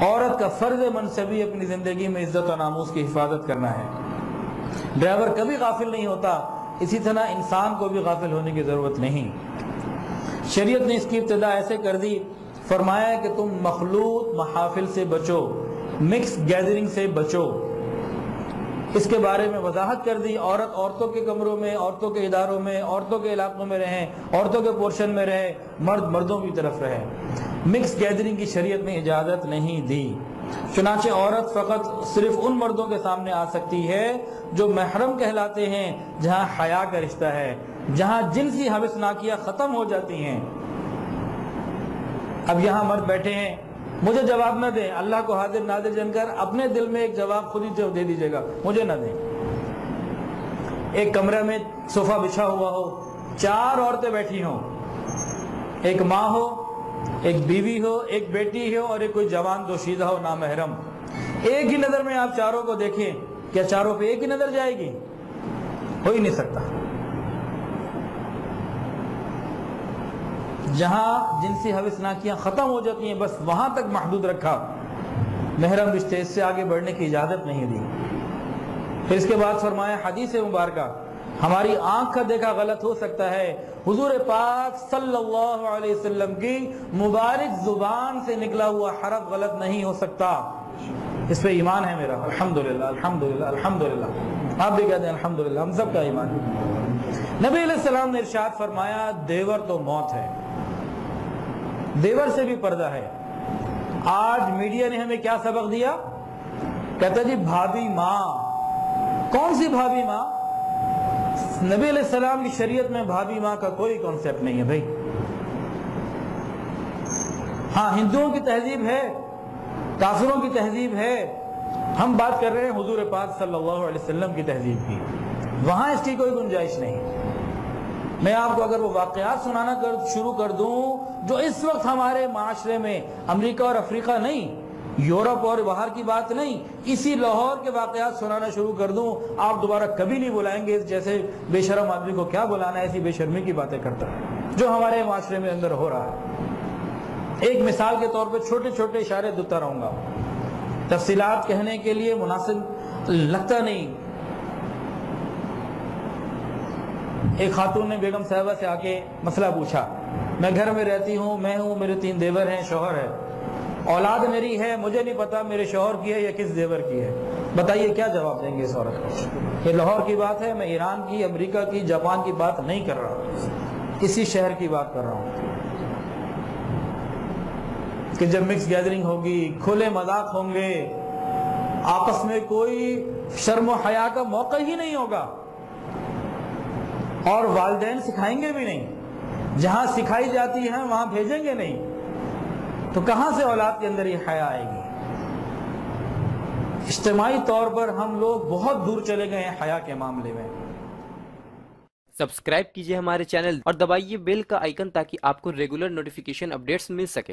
عورت کا فرض منصبی اپنی زندگی میں عزت و ناموس کی حفاظت کرنا ہے. ڈرائیور کبھی غافل نہیں ہوتا، اسی طرح انسان کو بھی غافل ہونے کی ضرورت نہیں. شریعت نے اس کی ابتدا ایسے کر دی، فرمایا کہ تم مخلوط محافل سے بچو، مکس گیدرنگ سے بچو. اس کے بارے میں وضاحت کر دی. عورتوں کے کمروں میں، عورتوں کے اداروں میں، عورتوں کے علاقوں میں رہیں، عورتوں کے پورشن میں رہے، مرد مردوں کی طرف رہے. مکس گیدرنگ کی شریعت نے اجازت نہیں دی. چنانچہ عورت فقط صرف ان مردوں کے سامنے آ سکتی ہے جو محرم کہلاتے ہیں، جہاں حیا کا رشتہ ہے، جہاں جنسی حوثناکیاں ختم ہو جاتی ہیں. اب یہاں مرد بیٹھے ہیں، مجھے جواب نہ دیں، اللہ کو حاضر ناظر جان کر اپنے دل میں ایک جواب خود ہی دے دیجیے گا، مجھے نہ دیں. ایک کمرہ میں صوفہ بچھا ہوا ہو، 4 عورتیں بیٹھی ہوں، ایک ماں ہو، ایک بیوی ہو، ایک بیٹی ہو اور ایک کوئی جوان دوشیزہ ہو نامحرم. ایک ہی نظر میں آپ چاروں کو دیکھیں، کیا چاروں پہ ایک ہی نظر جائے گی؟ ہو ہی نہیں سکتا. جہاں جنسی حوثناکیاں ختم ہو جاتی ہیں بس وہاں تک محدود رکھا، محرم رشتے، اس سے آگے بڑھنے کی اجازت نہیں دی. پھر اس کے بعد فرمایا حدیث مبارکہ، ہماری آنکھ کا دیکھا غلط ہو سکتا ہے، حضور پاک صلی اللہ علیہ وسلم کی مبارک زبان سے نکلا ہوا حرف غلط نہیں ہو سکتا. اس پہ ایمان ہے میرا، الحمدللہ الحمدللہ الحمدللہ. آپ بھی کہتے ہیں الحمدللہ، ہم سب کا ایمان ہے. نبی علیہ السلام نے ارشاد فرمایا دیور تو موت ہے، دیور سے بھی پردہ ہے. آج میڈیا نے ہمیں کیا سبق دیا؟ کہتا جی بھابھی ماں. کون سی بھابھی ماں؟ نبی علیہ السلام کی شریعت میں بھابھی ماں کا کوئی کانسیپٹ نہیں ہے بھائی. ہاں ہندوؤں کی تہذیب ہے، کافروں کی تہذیب ہے، ہم بات کر رہے ہیں حضور پاک صلی اللہ علیہ وسلم کی تہذیب کی، وہاں اس کی کوئی گنجائش نہیں. میں آپ کو اگر وہ واقعات سنانا شروع کر دوں جو اس وقت ہمارے معاشرے میں، امریکہ اور افریقہ نہیں، یورپ اور باہر کی بات نہیں، اسی لاہور کے واقعات سنانا شروع کر دوں، آپ دوبارہ کبھی نہیں بلائیں گے جیسے بے شرم آدمی کو کیا بلانا ہے، ایسی بے شرمی کی باتیں کرتا ہے جو ہمارے معاشرے میں اندر ہو رہا ہے. ایک مثال کے طور پہ چھوٹے چھوٹے اشارے دیتا رہوں گا، تفصیلات کہنے کے لیے مناسب لگتا نہیں. ایک خاتون نے بیگم صاحبہ سے آ کے مسئلہ پوچھا، میں گھر میں رہتی ہوں، میں ہوں، میرے 3 دیور ہیں، شوہر ہے، اولاد میری ہے، مجھے نہیں پتا میرے شوہر کی ہے یا کس دیور کی ہے، بتائیے کیا جواب دیں گے اس عورت کو؟ یہ لاہور کی بات ہے، میں ایران کی، امریکہ کی، جاپان کی بات نہیں کر رہا، اسی شہر کی بات کر رہا ہوں کہ جب مکس گیدرنگ ہوگی، کھلے مذاق ہوں گے، آپس میں کوئی شرم و حیا کا موقع ہی نہیں ہوگا، اور والدین سکھائیں گے بھی نہیں، جہاں سکھائی جاتی ہے وہاں بھیجیں گے نہیں، تو کہاں سے اولاد کے اندر یہ حیا آئے گی؟ اجتماعی طور پر ہم لوگ بہت دور چلے گئے ہیں حیا کے معاملے میں. سبسکرائب کیجئے ہمارے چینل اور دبائیے بیل کا آئیکن تاکہ آپ کو ریگولر نوٹیفیکیشن اپڈیٹس مل سکے.